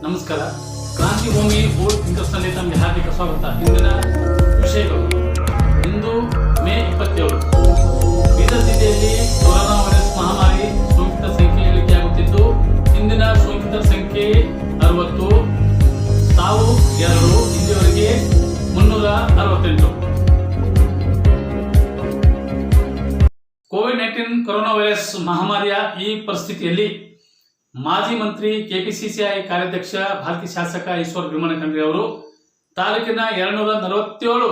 ನಮಸ್ಕಾರ. ಕ್ರಾಂತಿ ಭೂಮಿ ಬೋರ್ಡ್ ಇಂಟ್ರೆಸ್ಟ್ನಲ್ಲಿ ತಮಗೆ ಹಾರ್ದಿಕ ಸ್ವಾಗತ. ಇಂದಿನ ವಿಷಯಗಳು. ಇಂದು ಮೇ 27. ಬೀದರ್ ಜಿಲ್ಲೆಯಲ್ಲಿ ಕೊರೋನಾ ವೈರಸ್ ಮಹಾಮಾರಿ ಸೋಂಕಿತರ ಸಂಖ್ಯೆ ಇಳಿಕೆಯಾಗುತ್ತಿದ್ದು, ಇಂದಿನ ಸೋಂಕಿತರ ಸಂಖ್ಯೆ 60, ಸಾವು 2, ಇಲ್ಲಿಯವರೆಗೆ 368. ಕೋವಿಡ್-19 ಕೊರೋನಾ ವೈರಸ್ ಮಹಾಮಾರಿಯ ಈ ಪರಿಸ್ಥಿತಿಯಲ್ಲಿ ಮಾಜಿ ಮಂತ್ರಿ ಕೆಪಿಸಿಸಿಐ ಕಾರ್ಯಾಧ್ಯಕ್ಷ ಭಾರತೀಯ ಶಾಸಕ ಈಶ್ವರ್ ಭೀಮಣ್ಣ ಖಂಡ್ರೆ ಅವರು ತಾಲೂಕಿನ 247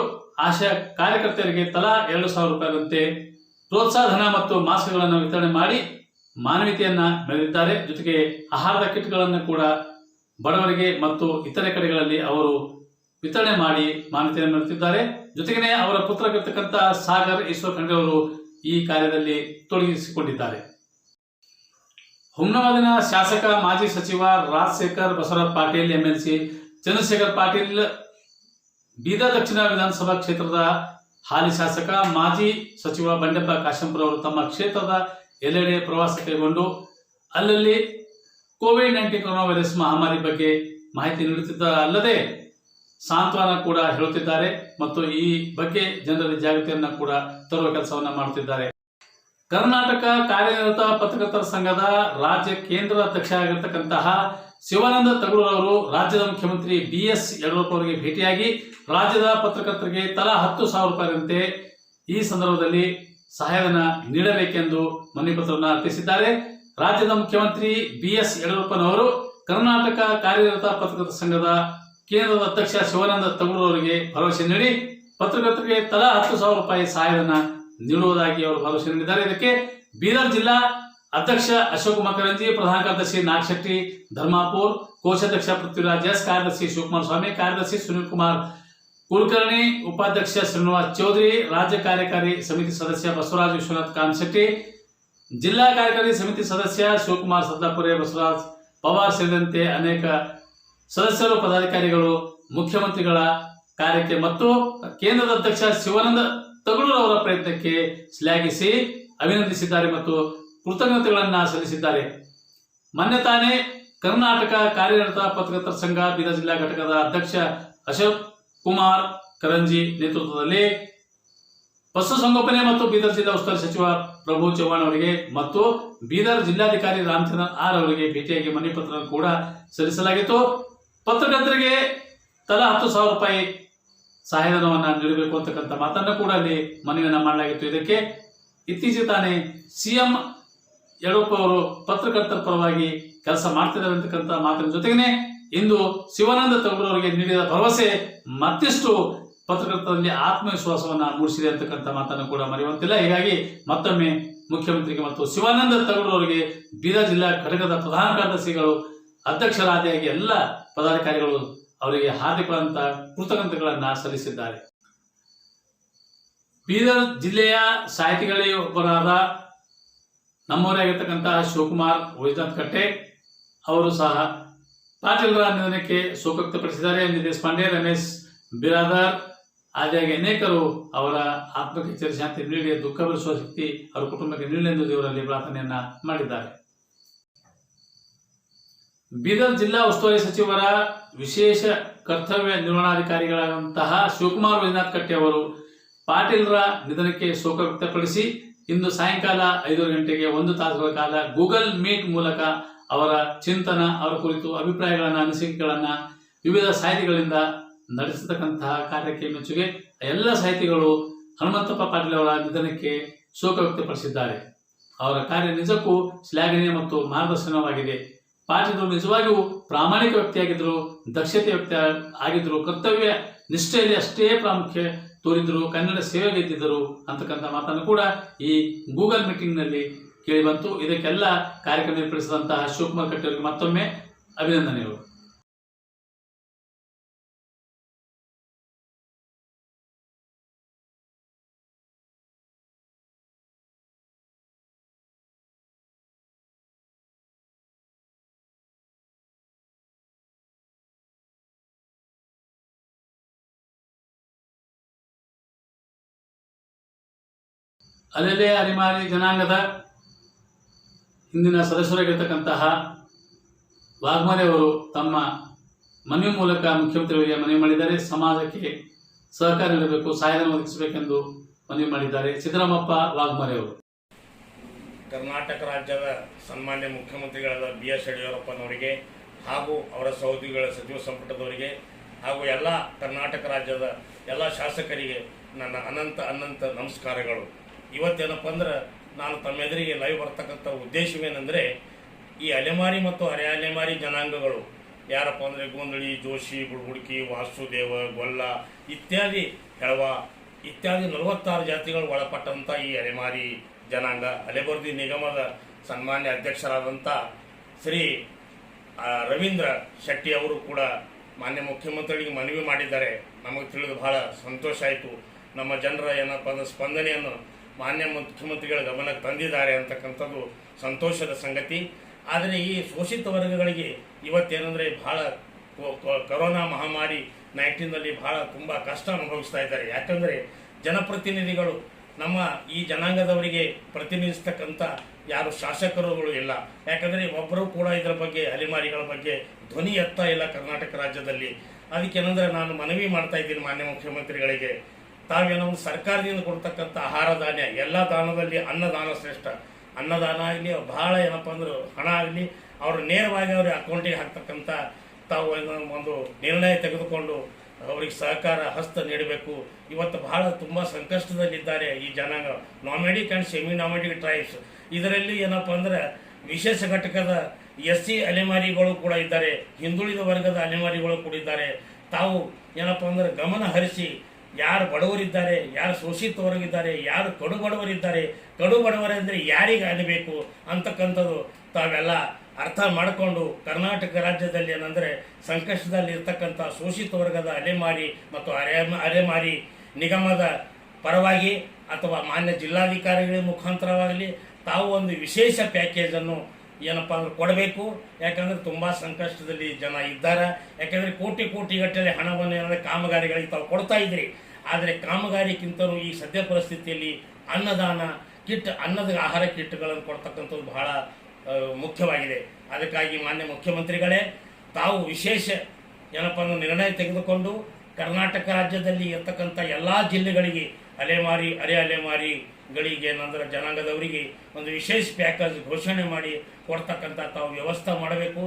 ಆಶಾ ಕಾರ್ಯಕರ್ತರಿಗೆ ತಲಾ 2,000 ರೂಪಾಯಿಗಳಂತೆ ಪ್ರೋತ್ಸಾಹಧನ ಮತ್ತು ಮಾಸ್ಕ್ಗಳನ್ನು ವಿತರಣೆ ಮಾಡಿ ಮಾನವೀಯತೆಯನ್ನ ಮೆರೆದಿದ್ದಾರೆ. ಜೊತೆಗೆ ಆಹಾರದ ಕಿಟ್ಗಳನ್ನು ಕೂಡ ಬಡವರಿಗೆ ಮತ್ತು ಇತರೆ ಕಡೆಗಳಲ್ಲಿ ಅವರು ವಿತರಣೆ ಮಾಡಿ ಮಾನವೀಯತೆಯನ್ನು ಮೆರೆದಿದ್ದಾರೆ. ಜೊತೆಗೆ ಅವರ ಪುತ್ರರಾಗಿರ್ತಕ್ಕಂಥ ಸಾಗರ್ ಈಶ್ವರ್ ಖಂಡ್ರೆ ಅವರು ಈ ಕಾರ್ಯದಲ್ಲಿ ತೊಡಗಿಸಿಕೊಂಡಿದ್ದಾರೆ. ಹುಮ್ನಾಬಾದಿನ ಶಾಸಕ ಮಾಜಿ ಸಚಿವ ರಾಜಶೇಖರ್ ಬಸವರಾಜ್ ಪಾಟೀಲ್, ಎಂಎಲ್ಸಿ ಚಂದ್ರಶೇಖರ್ ಪಾಟೀಲ್, ಬೀದರ್ ದಕ್ಷಿಣ ವಿಧಾನಸಭಾ ಕ್ಷೇತ್ರದ ಹಾಲಿ ಶಾಸಕ ಮಾಜಿ ಸಚಿವ ಬಂಡೆಪ್ಪ ಕಾಶೆಂಪುರ ಅವರು ತಮ್ಮ ಕ್ಷೇತ್ರದ ಎಲ್ಲೆಡೆ ಪ್ರವಾಸ ಕೈಗೊಂಡು ಅಲ್ಲಲ್ಲಿ ಕೋವಿಡ್-19 ಕೊರೋನಾ ವೈರಸ್ ಮಹಾಮಾರಿ ಬಗ್ಗೆ ಮಾಹಿತಿ ನೀಡುತ್ತಿದ್ದಾರೆ. ಅಲ್ಲದೆ ಸಾಂತ್ವನ ಕೂಡ ಹೇಳುತ್ತಿದ್ದಾರೆ ಮತ್ತು ಈ ಬಗ್ಗೆ ಜನರಲ್ಲಿ ಜಾಗೃತಿಯನ್ನು ಕೂಡ ತರುವ ಕೆಲಸವನ್ನ ಮಾಡುತ್ತಿದ್ದಾರೆ. ಕರ್ನಾಟಕ ಕಾರ್ಯನಿರತ ಪತ್ರಕರ್ತರ ಸಂಘದ ರಾಜ್ಯ ಕೇಂದ್ರ ಅಧ್ಯಕ್ಷ ಆಗಿರತಕ್ಕಂತಹ ಶಿವಾನಂದ ತಗಡೂರ್ ಅವರು ರಾಜ್ಯದ ಮುಖ್ಯಮಂತ್ರಿ BS ಯಡಿಯೂರಪ್ಪ ಅವರಿಗೆ ಭೇಟಿಯಾಗಿ ರಾಜ್ಯದ ಪತ್ರಕರ್ತರಿಗೆ ತಲಾ 10,000 ರೂಪಾಯಿಯಂತೆ ಈ ಸಂದರ್ಭದಲ್ಲಿ ಸಹಾಯಧನ ನೀಡಬೇಕೆಂದು ಮನವಿ ಪತ್ರವನ್ನು ಅರ್ಪಿಸಿದ್ದಾರೆ. ರಾಜ್ಯದ ಮುಖ್ಯಮಂತ್ರಿ BS ಯಡಿಯೂರಪ್ಪನವರು ಕರ್ನಾಟಕ ಕಾರ್ಯನಿರತ ಪತ್ರಕರ್ತರ ಸಂಘದ ಕೇಂದ್ರದ ಅಧ್ಯಕ್ಷ ಶಿವಾನಂದ ತಗಡೂರ್ ಅವರಿಗೆ ಭರವಸೆ ನೀಡಿ ಪತ್ರಕರ್ತರಿಗೆ ತಲಾ 10,000 ರೂಪಾಯಿ ಸಹಾಯಧನ ನೀಡುವುದಾಗಿ ಅವರು ಭರವಸೆ ನೀಡಿದ್ದಾರೆ. ಇದಕ್ಕೆ ಬೀದರ್ ಜಿಲ್ಲಾ ಅಧ್ಯಕ್ಷ ಅಶೋಕ್ ಮಕರಂಜಿ, ಪ್ರಧಾನ ಕಾರ್ಯದರ್ಶಿ ನಾಗಶೆಟ್ಟಿ ಧರ್ಮಾಪುರ್, ಕೋಶಾಧ್ಯಕ್ಷ ಪೃಥ್ವಿರಾಜ್ ಎಸ್, ಕಾರ್ಯದರ್ಶಿ ಶಿವಕುಮಾರ್ ಸ್ವಾಮಿ, ಕಾರ್ಯದರ್ಶಿ ಸುನೀಲ್ ಕುಮಾರ್ ಕುಲಕರ್ಣಿ, ಉಪಾಧ್ಯಕ್ಷ ಶ್ರೀನಿವಾಸ್ ಚೌಧರಿ, ರಾಜ್ಯ ಕಾರ್ಯಕಾರಿ ಸಮಿತಿ ಸದಸ್ಯ ಬಸವರಾಜ್ ವಿಶ್ವನಾಥ್ ಕಾಮಶೆಟ್ಟಿ, ಜಿಲ್ಲಾ ಕಾರ್ಯಕಾರಿ ಸಮಿತಿ ಸದಸ್ಯ ಶಿವಕುಮಾರ್ ಸದ್ದಾಪುರೆ, ಬಸವರಾಜ್ ಪವಾರ್ ಸೇರಿದಂತೆ ಅನೇಕ ಸದಸ್ಯರು, ಪದಾಧಿಕಾರಿಗಳು ಮುಖ್ಯಮಂತ್ರಿಗಳ ಕಾರ್ಯಕ್ಕೆ ಮತ್ತು ಕೇಂದ್ರದ ಅಧ್ಯಕ್ಷ ಶಿವಾನಂದ ತಗಡೂರ್ ಅವರ ಪ್ರಯತ್ನಕ್ಕೆ ಶ್ಲಾಘಿಸಿ ಅಭಿನಂದಿಸಿದ್ದಾರೆ ಮತ್ತು ಕೃತಜ್ಞತೆಗಳನ್ನು ಸಲ್ಲಿಸಿದ್ದಾರೆ. ಮೊನ್ನೆ ತಾನೇ ಕರ್ನಾಟಕ ಕಾರ್ಯನಿರತ ಪತ್ರಕರ್ತರ ಸಂಘ ಬೀದರ್ ಜಿಲ್ಲಾ ಘಟಕದ ಅಧ್ಯಕ್ಷ ಅಶೋಕ್ ಕುಮಾರ್ ಕರಂಜಿ ನೇತೃತ್ವದಲ್ಲಿ ಪಶುಸಂಗೋಪನೆ ಮತ್ತು ಬೀದರ್ ಜಿಲ್ಲಾ ಉಸ್ತುವಾರಿ ಸಚಿವ ಪ್ರಭು ಚವ್ಹಾಣ್ ಅವರಿಗೆ ಮತ್ತು ಬೀದರ್ ಜಿಲ್ಲಾಧಿಕಾರಿ ರಾಮಚಂದ್ರನ್ ಆರ್ ಅವರಿಗೆ ಭೇಟಿಯಾಗಿ ಮನವಿ ಪತ್ರ ಕೂಡ ಸಲ್ಲಿಸಲಾಗಿತ್ತು. ಪತ್ರಕರ್ತರಿಗೆ ತಲಾ 10,000 ರೂಪಾಯಿ ಸಹಾಯಧನವನ್ನು ನೀಡಬೇಕು ಅಂತಕ್ಕಂಥ ಮಾತನ್ನು ಕೂಡ ಅಲ್ಲಿ ಮನವಿಯನ್ನು ಮಾಡಲಾಗಿತ್ತು. ಇದಕ್ಕೆ ಇತ್ತೀಚೆಗೆ ತಾನೇ CM ಯಡಿಯೂರಪ್ಪ ಅವರು ಪತ್ರಕರ್ತರ ಪರವಾಗಿ ಕೆಲಸ ಮಾಡ್ತಿದ್ದಾರೆ ಅಂತಕ್ಕಂಥ ಮಾತಿನ ಜೊತೆಗೇನೆ ಇಂದು ಶಿವಾನಂದ ತಗಡೂರ್ ಅವರಿಗೆ ನೀಡಿದ ಭರವಸೆ ಮತ್ತಿಷ್ಟು ಪತ್ರಕರ್ತರಲ್ಲಿ ಆತ್ಮವಿಶ್ವಾಸವನ್ನ ಮೂಡಿಸಿದೆ ಅಂತಕ್ಕಂಥ ಮಾತನ್ನು ಕೂಡ ಮರೆಯುವಂತಿಲ್ಲ. ಹೀಗಾಗಿ ಮತ್ತೊಮ್ಮೆ ಮುಖ್ಯಮಂತ್ರಿಗೆ ಮತ್ತು ಶಿವಾನಂದ ತಗಡೂರ್ ಅವರಿಗೆ ಬೀದರ್ ಜಿಲ್ಲಾ ಘಟಕದ ಪ್ರಧಾನ ಕಾರ್ಯದರ್ಶಿಗಳು, ಅಧ್ಯಕ್ಷರಾದಿಯಾಗಿ ಎಲ್ಲ ಪದಾಧಿಕಾರಿಗಳು ಅವರಿಗೆ ಹಾರ್ದಿಕವಾದಂತ ಕೃತಜ್ಞತೆಗಳನ್ನು ಸಲ್ಲಿಸಿದ್ದಾರೆ. ಬೀದರ್ ಜಿಲ್ಲೆಯ ಸಾಹಿತಿಗಳಲ್ಲಿ ಒಬ್ಬರಾದ ನಮ್ಮವರೇ ಆಗಿರ್ತಕ್ಕಂತಹ ಶಿವಕುಮಾರ್ ವೈದ್ಯನಾಥ್ ಕಟ್ಟೆ ಅವರು ಸಹ ಪಾಟೀಲ್ರ ನಿಧನಕ್ಕೆ ಶೋಕ ವ್ಯಕ್ತಪಡಿಸಿದ್ದಾರೆ. ದೇಶಪಾಂಡೆ, ರಮೇಶ್ ಬಿರಾದರ್ ಆದಿಯಾಗಿ ಅನೇಕರು ಅವರ ಆತ್ಮಕ್ಕೆ ಚಿರಶಾಂತಿ ನೀಡಿ ದುಃಖ ಭರಿಸುವ ಶಕ್ತಿ ಅವರ ಕುಟುಂಬಕ್ಕೆ ನೀಡಲೆಂದು ದೇವರಲ್ಲಿ ಪ್ರಾರ್ಥನೆಯನ್ನ ಮಾಡಿದ್ದಾರೆ. ಬೀದರ್ ಜಿಲ್ಲಾ ಉಸ್ತುವಾರಿ ಸಚಿವರ ವಿಶೇಷ ಕರ್ತವ್ಯ ನಿರ್ವಹಣಾಧಿಕಾರಿಗಳಾದಂತಹ ಶಿವಕುಮಾರ್ ವೈದ್ಯನಾಥ್ ಕಟ್ಟೆ ಅವರು ಪಾಟೀಲ್ರ ನಿಧನಕ್ಕೆ ಶೋಕ ವ್ಯಕ್ತಪಡಿಸಿ ಇಂದು ಸಾಯಂಕಾಲ 5 ಗಂಟೆಗೆ 1 ತಾಸುಗಳ ಕಾಲ ಗೂಗಲ್ ಮೀಟ್ ಮೂಲಕ ಅವರ ಚಿಂತನ, ಅವರ ಕುರಿತು ಅಭಿಪ್ರಾಯಗಳನ್ನ, ಅನಿಸಿಕೆಗಳನ್ನ ವಿವಿಧ ಸಾಹಿತಿಗಳಿಂದ ನಡೆಸತಕ್ಕಂತಹ ಕಾರ್ಯಕ್ಕೆ ಮೆಚ್ಚುಗೆ ಎಲ್ಲ ಸಾಹಿತಿಗಳು ಹನುಮಂತಪ್ಪ ಪಾಟೀಲ್ ಅವರ ನಿಧನಕ್ಕೆ ಶೋಕ ವ್ಯಕ್ತಪಡಿಸಿದ್ದಾರೆ. ಅವರ ಕಾರ್ಯ ನಿಜಕ್ಕೂ ಶ್ಲಾಘನೀಯ ಮತ್ತು ಮಾರ್ಗದರ್ಶನವಾಗಿದೆ. ಪಾಟೀಲರು ನಿಜವಾಗಿಯೂ ಪ್ರಾಮಾಣಿಕ ವ್ಯಕ್ತಿಯಾಗಿದ್ದರು, ದಕ್ಷತೆ ವ್ಯಕ್ತಿ ಆಗಿದ್ದರು, ಕರ್ತವ್ಯ ನಿಷ್ಠೆಯಲ್ಲಿ ಅಷ್ಟೇ ಪ್ರಾಮುಖ್ಯ ತೋರಿದ್ರು, ಕನ್ನಡ ಸೇವೆಗೈದಿದ್ದರು ಅಂತಕ್ಕಂಥ ಮಾತನ್ನು ಕೂಡ ಈ ಗೂಗಲ್ ಮೀಟಿಂಗ್ ನಲ್ಲಿ ಕೇಳಿ ಬಂತು. ಇದಕ್ಕೆಲ್ಲ ಕಾರ್ಯಕ್ರಮ ಏರ್ಪಡಿಸಿದಂತಹ ಶಿವಕುಮಾರ್ ಕಟ್ಟೆ ಅವರಿಗೆ ಮತ್ತೊಮ್ಮೆ ಅಭಿನಂದನೆಗಳು. ಅಲ್ಲದೆ ಅನಿವಾರ್ಯ ಜನಾಂಗದ ಇಂದಿನ ಸದಸ್ಯರಾಗಿರ್ತಕ್ಕಂತಹ ವಾಘ್ಮರೆ ಅವರು ತಮ್ಮ ಮನವಿ ಮೂಲಕ ಮುಖ್ಯಮಂತ್ರಿಗಳಿಗೆ ಮನವಿ ಮಾಡಿದ್ದಾರೆ. ಸಮಾಜಕ್ಕೆ ಸಹಕಾರ ನೀಡಬೇಕು, ಸಹಾಯಧನ ಒದಗಿಸಬೇಕೆಂದು ಮನವಿ ಮಾಡಿದ್ದಾರೆ. ಸಿದ್ದರಾಮಪ್ಪ ವಾಘ್ಮರೆ ಅವರು ಕರ್ನಾಟಕ ರಾಜ್ಯದ ಸನ್ಮಾನ್ಯ ಮುಖ್ಯಮಂತ್ರಿಗಳಾದ BS ಯಡಿಯೂರಪ್ಪನವರಿಗೆ ಹಾಗೂ ಅವರ ಸಹೋದ್ಯೋಗಿಗಳ ಸಚಿವ ಸಂಪುಟದವರಿಗೆ ಹಾಗೂ ಎಲ್ಲ ಕರ್ನಾಟಕ ರಾಜ್ಯದ ಎಲ್ಲ ಶಾಸಕರಿಗೆ ನನ್ನ ಅನಂತ ನಮಸ್ಕಾರಗಳು. ಇವತ್ತೇನಪ್ಪ ಅಂದ್ರೆ ನಾನು ತಮ್ಮೆದುರಿಗೆ ಲೈವ್ ಬರ್ತಕ್ಕಂಥ ಉದ್ದೇಶವೇನೆಂದರೆ, ಈ ಅಲೆಮಾರಿ ಮತ್ತು ಅರೆ ಅಲೆಮಾರಿ ಜನಾಂಗಗಳು ಯಾರಪ್ಪ ಅಂದರೆ ಗೋಂದಳಿ, ಜೋಶಿ, ಬುಡ್ಬುಡ್ಕಿ, ವಾಸುದೇವ, ಗೊಲ್ಲ ಇತ್ಯಾದಿ ಹೆಳವ ಇತ್ಯಾದಿ 46 ಜಾತಿಗಳು ಒಳಪಟ್ಟಂಥ ಈ ಅಲೆಮಾರಿ ಜನಾಂಗ ಅಲೆಬರ್ದಿ ನಿಗಮದ ಸನ್ಮಾನ್ಯ ಅಧ್ಯಕ್ಷರಾದಂಥ ಶ್ರೀ ರವೀಂದ್ರ ಶೆಟ್ಟಿ ಅವರು ಕೂಡ ಮಾನ್ಯ ಮುಖ್ಯಮಂತ್ರಿಗಳಿಗೆ ಮನವಿ ಮಾಡಿದ್ದಾರೆ. ನಮಗೆ ತಿಳಿದು ಬಹಳ ಸಂತೋಷ ಆಯಿತು. ನಮ್ಮ ಜನರ ಏನಪ್ಪ ಅಂದ್ರೆ ಸ್ಪಂದನೆಯನ್ನು ಮಾನ್ಯ ಮುಖ್ಯಮಂತ್ರಿಗಳ ಗಮನಕ್ಕೆ ತಂದಿದ್ದಾರೆ ಅಂತಕ್ಕಂಥದ್ದು ಸಂತೋಷದ ಸಂಗತಿ. ಆದರೆ ಈ ಶೋಷಿತ ವರ್ಗಗಳಿಗೆ ಇವತ್ತೇನೆಂದರೆ ಬಹಳ ಕೊರೋನಾ ಮಹಾಮಾರಿ 19ನಲ್ಲಿ ಬಹಳ ತುಂಬ ಕಷ್ಟ ಅನುಭವಿಸ್ತಾ ಇದ್ದಾರೆ. ಯಾಕಂದರೆ ಜನಪ್ರತಿನಿಧಿಗಳು ನಮ್ಮ ಈ ಜನಾಂಗದವರಿಗೆ ಪ್ರತಿನಿಧಿಸ್ತಕ್ಕಂಥ ಯಾರು ಶಾಸಕರುಗಳು ಇಲ್ಲ. ಯಾಕಂದರೆ ಒಬ್ಬರು ಕೂಡ ಇದರ ಬಗ್ಗೆ ಅಲೆಮಾರಿಗಳ ಬಗ್ಗೆ ಧ್ವನಿ ಎತ್ತಾ ಇಲ್ಲ ಕರ್ನಾಟಕ ರಾಜ್ಯದಲ್ಲಿ. ಅದಕ್ಕೇನೆಂದರೆ ನಾನು ಮನವಿ ಮಾಡ್ತಾ ಇದ್ದೀನಿ ಮಾನ್ಯ ಮುಖ್ಯಮಂತ್ರಿಗಳಿಗೆ, ತಾವೇನೋ ಒಂದು ಸರ್ಕಾರದಿಂದ ಕೊಡ್ತಕ್ಕಂಥ ಆಹಾರ ಧಾನ್ಯ, ಎಲ್ಲ ದಾನದಲ್ಲಿ ಅನ್ನದಾನ ಶ್ರೇಷ್ಠ. ಅನ್ನದಾನ ಆಗಲಿ ಬಹಳ ಏನಪ್ಪ ಅಂದ್ರೆ ಹಣ ಆಗಲಿ ಅವರು ನೇರವಾಗಿ ಅವ್ರ ಅಕೌಂಟಿಗೆ ಹಾಕ್ತಕ್ಕಂಥ ತಾವು ಒಂದು ನಿರ್ಣಯ ತೆಗೆದುಕೊಂಡು ಅವರಿಗೆ ಸಹಕಾರ ಹಸ್ತ ನೀಡಬೇಕು. ಇವತ್ತು ಬಹಳ ತುಂಬ ಸಂಕಷ್ಟದಲ್ಲಿದ್ದಾರೆ ಈ ಜನಾಂಗ. ನಾಮಿಡಿಕ್ ಆ್ಯಂಡ್ ಸೆಮಿ ನಾಮಿಡಿಕ್ ಟ್ರೈಬ್ಸ್, ಇದರಲ್ಲಿ ಏನಪ್ಪ ಅಂದ್ರೆ ವಿಶೇಷ ಘಟಕದ SC ಅಲೆಮಾರಿಗಳು ಕೂಡ ಇದ್ದಾರೆ, ಹಿಂದುಳಿದ ವರ್ಗದ ಅಲೆಮಾರಿಗಳು ಕೂಡ ಇದ್ದಾರೆ. ತಾವು ಏನಪ್ಪ ಅಂದ್ರೆ ಗಮನ ಹರಿಸಿ ಯಾರು ಬಡವರಿದ್ದಾರೆ, ಯಾರು ಶೋಷಿತ ವರ್ಗಿದ್ದಾರೆ, ಯಾರು ಕಡು ಬಡವರಿದ್ದಾರೆ, ಕಡು ಬಡವರೆಂದರೆ ಯಾರಿಗೆ ಆಗಬೇಕು ಅಂತಕ್ಕಂಥದ್ದು ತಾವೆಲ್ಲ ಅರ್ಥ ಮಾಡಿಕೊಂಡು ಕರ್ನಾಟಕ ರಾಜ್ಯದಲ್ಲಿ ಏನಂದರೆ ಸಂಕಷ್ಟದಲ್ಲಿ ಇರ್ತಕ್ಕಂಥ ಶೋಷಿತ ವರ್ಗದ ಅಲೆಮಾರಿ ಮತ್ತು ಅಲೆಮಾರಿ ನಿಗಮದ ಪರವಾಗಿ ಅಥವಾ ಮಾನ್ಯ ಜಿಲ್ಲಾಧಿಕಾರಿಗಳ ಮುಖಾಂತರವಾಗಲಿ ತಾವು ಒಂದು ವಿಶೇಷ ಪ್ಯಾಕೇಜನ್ನು ಏನಪ್ಪ ಅಂದ್ರೆ ಕೊಡಬೇಕು. ಯಾಕಂದರೆ ತುಂಬ ಸಂಕಷ್ಟದಲ್ಲಿ ಜನ ಇದ್ದಾರೆ. ಯಾಕಂದರೆ ಕೋಟಿಗಟ್ಟಲೆ ಹಣವನ್ನು ಏನಂದರೆ ಕಾಮಗಾರಿಗಳಿಗೆ ತಾವು ಕೊಡ್ತಾ ಇದ್ರಿ. ಆದರೆ ಕಾಮಗಾರಿಗಿಂತಲೂ ಈ ಸದ್ಯ ಪರಿಸ್ಥಿತಿಯಲ್ಲಿ ಅನ್ನದಾನ ಕಿಟ್, ಅನ್ನದ ಆಹಾರ ಕಿಟ್ಗಳನ್ನು ಕೊಡ್ತಕ್ಕಂಥದ್ದು ಬಹಳ ಮುಖ್ಯವಾಗಿದೆ. ಅದಕ್ಕಾಗಿ ಮಾನ್ಯ ಮುಖ್ಯಮಂತ್ರಿಗಳೇ ತಾವು ವಿಶೇಷ ಏನಪ್ಪ ಅಂದ್ರೆ ನಿರ್ಣಯ ತೆಗೆದುಕೊಂಡು ಕರ್ನಾಟಕ ರಾಜ್ಯದಲ್ಲಿ ಇರ್ತಕ್ಕಂಥ ಎಲ್ಲ ಜಿಲ್ಲೆಗಳಿಗೆ ಅಲೆಮಾರಿ ಅರೆ ಅಲೆಮಾರಿಗಳಿಗೆ ಏನಂದ್ರೆ ಜನಾಂಗದವರಿಗೆ ಒಂದು ವಿಶೇಷ ಪ್ಯಾಕೇಜ್ ಘೋಷಣೆ ಮಾಡಿ ಕೊಡ್ತಕ್ಕಂಥ ತಾವು ವ್ಯವಸ್ಥೆ ಮಾಡಬೇಕು.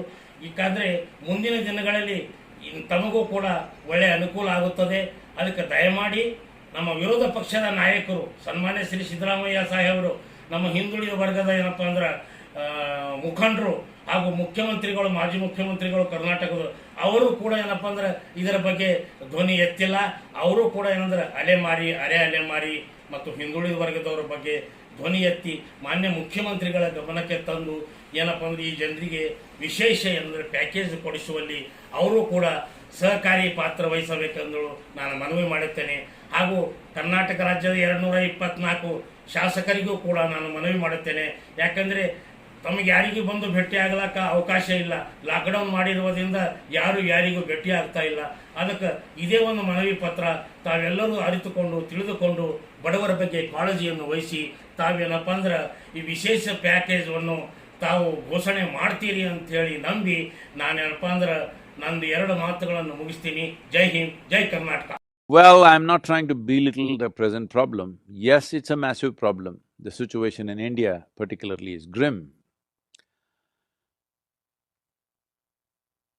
ಯಾಕಂದರೆ ಮುಂದಿನ ದಿನಗಳಲ್ಲಿ ತಮಗೂ ಕೂಡ ಒಳ್ಳೆಯ ಅನುಕೂಲ ಆಗುತ್ತದೆ. ಅದಕ್ಕೆ ದಯಮಾಡಿ ನಮ್ಮ ವಿರೋಧ ಪಕ್ಷದ ನಾಯಕರು ಸನ್ಮಾನ್ಯ ಶ್ರೀ ಸಿದ್ದರಾಮಯ್ಯ ಸಾಹೇಬರು, ನಮ್ಮ ಹಿಂದುಳಿದ ವರ್ಗದ ಏನಪ್ಪ ಅಂದ್ರೆ ಮುಖಂಡರು ಹಾಗೂ ಮುಖ್ಯಮಂತ್ರಿಗಳು, ಮಾಜಿ ಮುಖ್ಯಮಂತ್ರಿಗಳು ಕರ್ನಾಟಕದ, ಅವರು ಕೂಡ ಏನಪ್ಪ ಅಂದ್ರೆ ಇದರ ಬಗ್ಗೆ ಧ್ವನಿ ಎತ್ತಿಲ್ಲ. ಅವರು ಕೂಡ ಏನಂದ್ರೆ ಅಲೆಮಾರಿ ಅರೆ ಅಲೆಮಾರಿ ಮತ್ತು ಹಿಂದುಳಿದ ವರ್ಗದವರ ಬಗ್ಗೆ ಧ್ವನಿ ಎತ್ತಿ ಮಾನ್ಯ ಮುಖ್ಯಮಂತ್ರಿಗಳ ಗಮನಕ್ಕೆ ತಂದು ಏನಪ್ಪ ಅಂದ್ರೆ ಈ ಜನರಿಗೆ ವಿಶೇಷ ಏನಂದ್ರೆ ಪ್ಯಾಕೇಜ್ ಕೊಡಿಸುವಲ್ಲಿ ಅವರು ಕೂಡ ಸಹಕಾರಿ ಪಾತ್ರ ವಹಿಸಬೇಕೆಂದು ನಾನು ಮನವಿ ಮಾಡುತ್ತೇನೆ. ಹಾಗೂ ಕರ್ನಾಟಕ ರಾಜ್ಯದ 224 ಶಾಸಕರಿಗೂ ಕೂಡ ನಾನು ಮನವಿ ಮಾಡುತ್ತೇನೆ. ಯಾಕಂದರೆ ತಮಗೆ ಯಾರಿಗೂ ಬಂದು ಭೇಟಿ ಆಗಲಕ್ಕ ಅವಕಾಶ ಇಲ್ಲ. ಲಾಕ್ಡೌನ್ ಮಾಡಿರುವುದರಿಂದ ಯಾರು ಯಾರಿಗೂ ಭೇಟಿ ಆಗ್ತಾ ಇಲ್ಲ. ಅದಕ್ಕೆ ಇದೇ ಒಂದು ಮನವಿ ಪತ್ರ ತಾವೆಲ್ಲರೂ ಅರಿತುಕೊಂಡು ತಿಳಿದುಕೊಂಡು ಬಡವರ ಬಗ್ಗೆ ಕಾಳಜಿಯನ್ನು ವಹಿಸಿ ತಾವೇನಪ್ಪ ಅಂದ್ರೆ ಈ ವಿಶೇಷ ಪ್ಯಾಕೇಜನ್ನು ತಾವು ಘೋಷಣೆ ಮಾಡ್ತೀರಿ ಅಂತ ಹೇಳಿ ನಂಬಿ ನಾನೇನಪ್ಪ ಅಂದ್ರೆ ನಂದು 2 ಮಾತುಗಳನ್ನು ಮುಗಿಸ್ತೀನಿ. ಜೈ ಹಿಂದ್, ಜೈ Karnataka. Well, I'm not trying to belittle the present problem. Yes, it's a massive problem. The situation in India particularly is grim.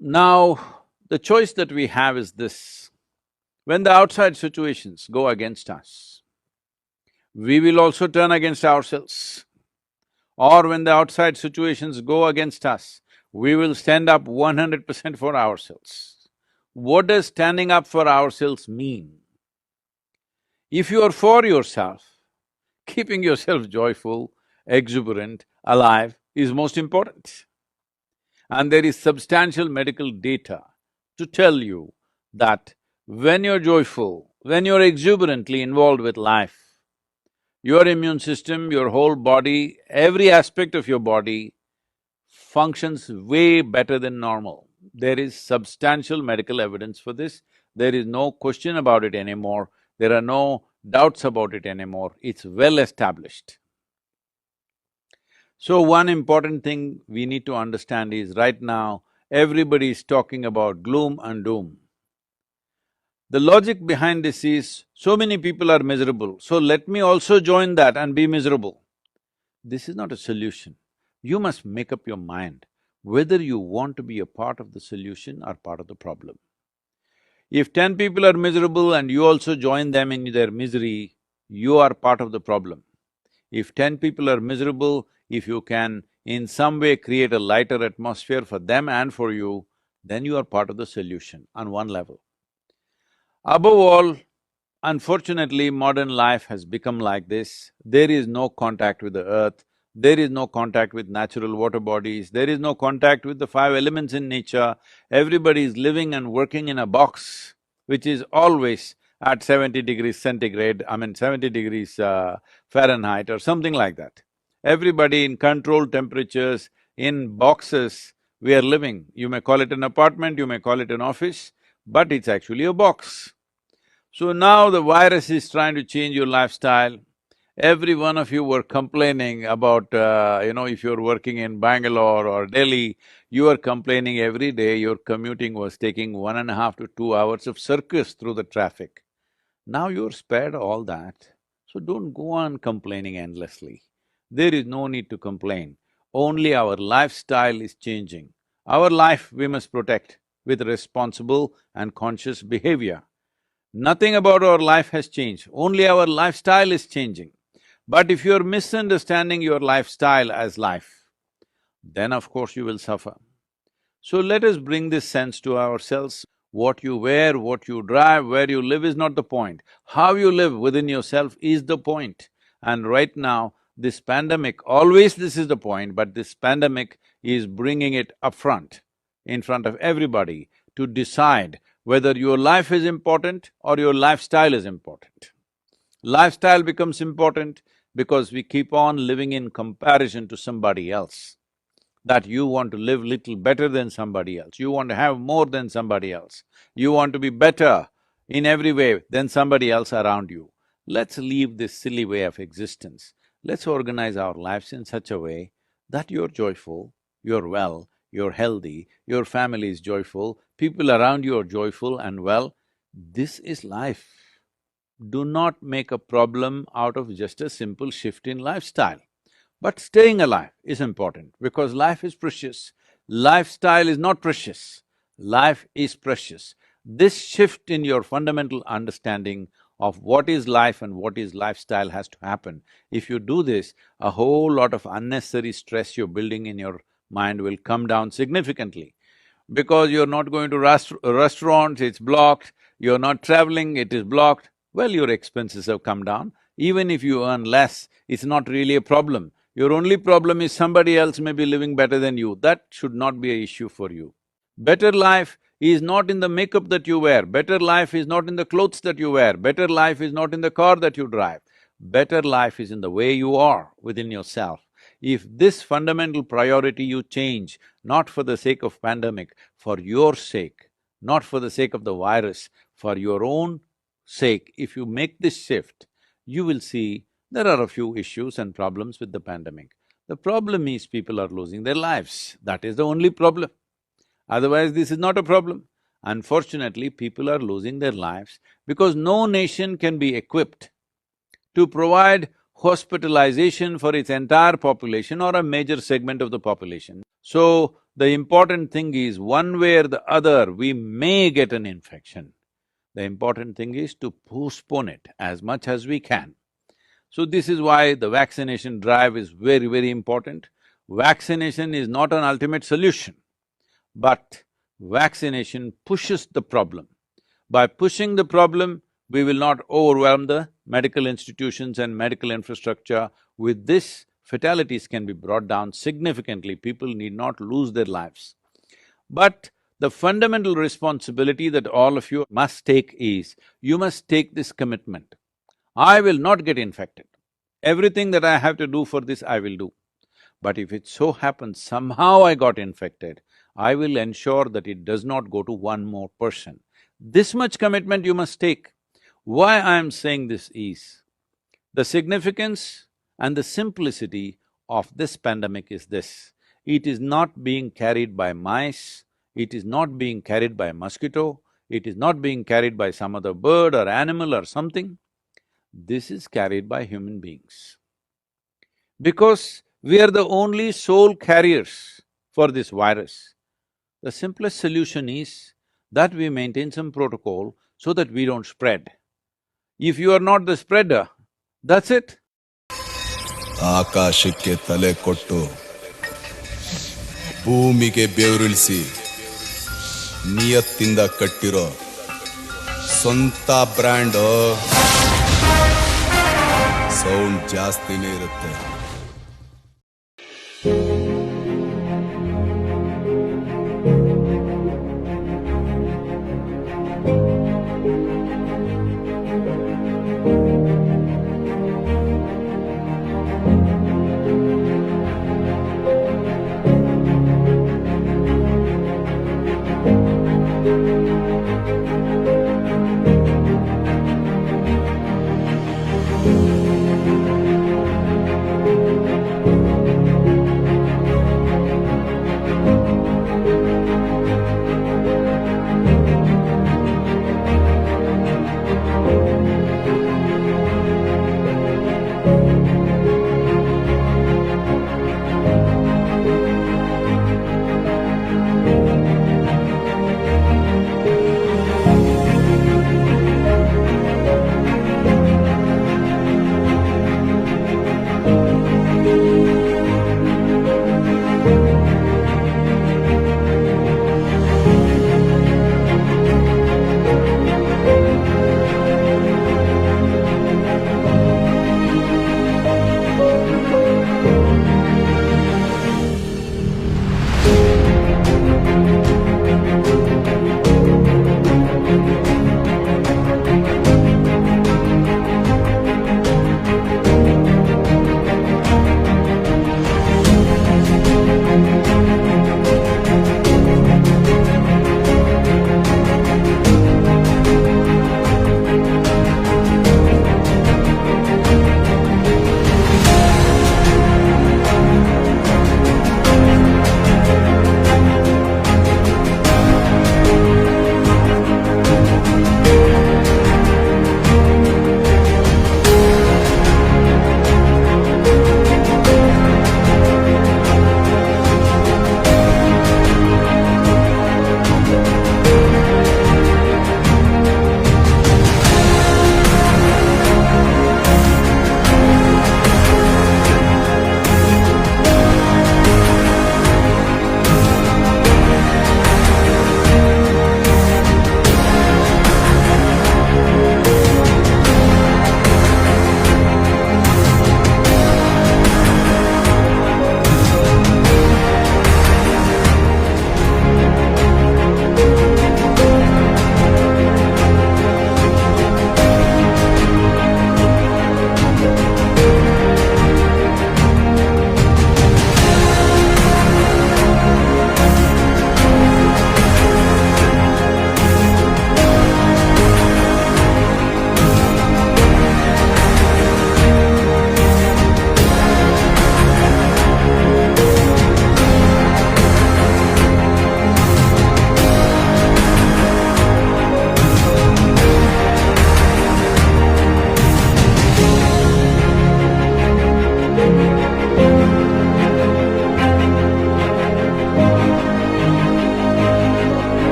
Now, the choice that we have is this: when the outside situations go against us, we will also turn against ourselves. Or when the outside situations go against us, we will stand up 100% for ourselves. What does standing up for ourselves mean? If you are for yourself, keeping yourself joyful, exuberant, alive is most important. And there is substantial medical data to tell you that when you're joyful, when you're exuberantly involved with life, your immune system, your whole body, every aspect of your body functions way better than normal. There is substantial medical evidence for this. There is no question about it anymore. There are no doubts about it anymore. It's well established. So one important thing we need to understand is right now everybody is talking about gloom and doom. The logic behind this is, so many people are miserable, so let me also join that and be miserable. This is not a solution. You must make up your mind whether you want to be a part of the solution or part of the problem. If 10 people are miserable and you also join them in their misery, you are part of the problem. If 10 people are miserable, if you can in some way create a lighter atmosphere for them and for you, then you are part of the solution on one level. Above all, unfortunately, modern life has become like this. There is no contact with the earth, there is no contact with natural water bodies, there is no contact with the five elements in nature. Everybody is living and working in a box, which is always at 70 degrees centigrade, 70 degrees Fahrenheit or something like that. Everybody in controlled temperatures, in boxes, we are living. You may call it an apartment, you may call it an office, but it's actually a box. So now the virus is trying to change your lifestyle. Every one of you were complaining about, if you're working in Bangalore or Delhi, you are complaining every day your commuting was taking 1.5 to 2 hours of circus through the traffic. Now you're spared all that, so don't go on complaining endlessly. There is no need to complain, only our lifestyle is changing. Our life we must protect with responsible and conscious behavior. Nothing about our life has changed, only our lifestyle is changing. But if you're misunderstanding your lifestyle as life, then of course you will suffer. So let us bring this sense to ourselves. What you wear, what you drive, where you live is not the point. How you live within yourself is the point. And right now, this pandemic, always this is the point, but this pandemic is bringing it up front, in front of everybody, to decide whether your life is important or your lifestyle is important. Lifestyle becomes important because we keep on living in comparison to somebody else, that you want to live little better than somebody else, you want to have more than somebody else, you want to be better in every way than somebody else around you. Let's leave this silly way of existence. Let's organize our lives in such a way that you're joyful, you're well, you're healthy, your family is joyful, people around you are joyful and well. This is life. Do not make a problem out of just a simple shift in lifestyle. But staying alive is important because life is precious. Lifestyle is not precious, life is precious. This shift in your fundamental understanding of what is life and what is lifestyle has to happen. If you do this, a whole lot of unnecessary stress you're building in your mind will come down significantly. Because you're not going to restaurants, it's blocked, you're not traveling, it is blocked, well, your expenses have come down. Even if you earn less, it's not really a problem. Your only problem is somebody else may be living better than you, that should not be an issue for you. Better life is not in the makeup that you wear, better life is not in the clothes that you wear, better life is not in the car that you drive. Better life is in the way you are within yourself. If this fundamental priority you change, not for the sake of pandemic, for your sake, not for the sake of the virus, for your own sake, if you make this shift, you will see there are a few issues and problems with the pandemic. The problem is people are losing their lives, that is the only problem. Otherwise, this is not a problem. Unfortunately, people are losing their lives because no nation can be equipped to provide hospitalization for its entire population or a major segment of the population. So, the important thing is, one way or the other, we may get an infection. The important thing is to postpone it as much as we can. So this is why the vaccination drive is very, very important. Vaccination is not an ultimate solution, but vaccination pushes the problem. By pushing the problem, we will not overwhelm the medical institutions and medical infrastructure. With this, fatalities can be brought down significantly, people need not lose their lives. But the fundamental responsibility that all of you must take is, you must take this commitment. I will not get infected. Everything that I have to do for this, I will do. But if it so happens somehow I got infected, I will ensure that it does not go to one more person. This much commitment you must take. Why I am saying this is, the significance and the simplicity of this pandemic is this: it is not being carried by mice, It is not being carried by a mosquito, it is not being carried by some other bird or animal or something. This is carried by human beings. Because we are the only sole carriers for this virus, the simplest solution is that we maintain some protocol so that we don't spread. If you are not the spreader, that's it. ಆಕಾಶಕ್ಕೆ ತಲೆ ಕೊಟ್ಟು ಭೂಮಿಗೆ ಬೆವರಿಳಿಸಿ ನಿಯತ್ತಿಂದ ಕಟ್ಟಿರೋ ಸ್ವಂತ brand sound ಜಾಸ್ತಿನೇ ಇರುತ್ತೆ.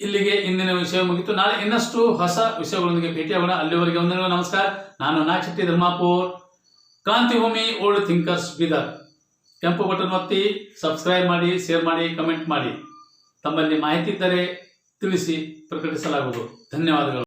ಇಲ್ಲಿಗೆ ಇಂದಿನ ವಿಷಯ ಮುಗಿತು. ನಾಳೆ ಇನ್ನಷ್ಟು ಹೊಸ ವಿಷಯಗಳೊಂದಿಗೆ ಭೇಟಿಯಾಗೋಣ. ಅಲ್ಲಿವರೆಗೆ ವಂದನೆಗಳು, ನಮಸ್ಕಾರ. ನಾನು ನಾಗಶೆಟ್ಟಿ ಧರ್ಮಾಪುರ್, ಕ್ರಾಂತಿ ಭೂಮಿ ಓಲ್ಡ್ ಥಿಂಕರ್ಸ್ ಬೀದರ್. ಕೆಂಪು ಬಟನ್ ಒತ್ತಿ ಸಬ್ಸ್ಕ್ರೈಬ್ ಮಾಡಿ, ಶೇರ್ ಮಾಡಿ, ಕಮೆಂಟ್ ಮಾಡಿ. ತಮ್ಮಲ್ಲಿ ಮಾಹಿತಿ ಇದ್ದರೆ ತಿಳಿಸಿ, ಪ್ರಕಟಿಸಲಾಗುವುದು. ಧನ್ಯವಾದಗಳು.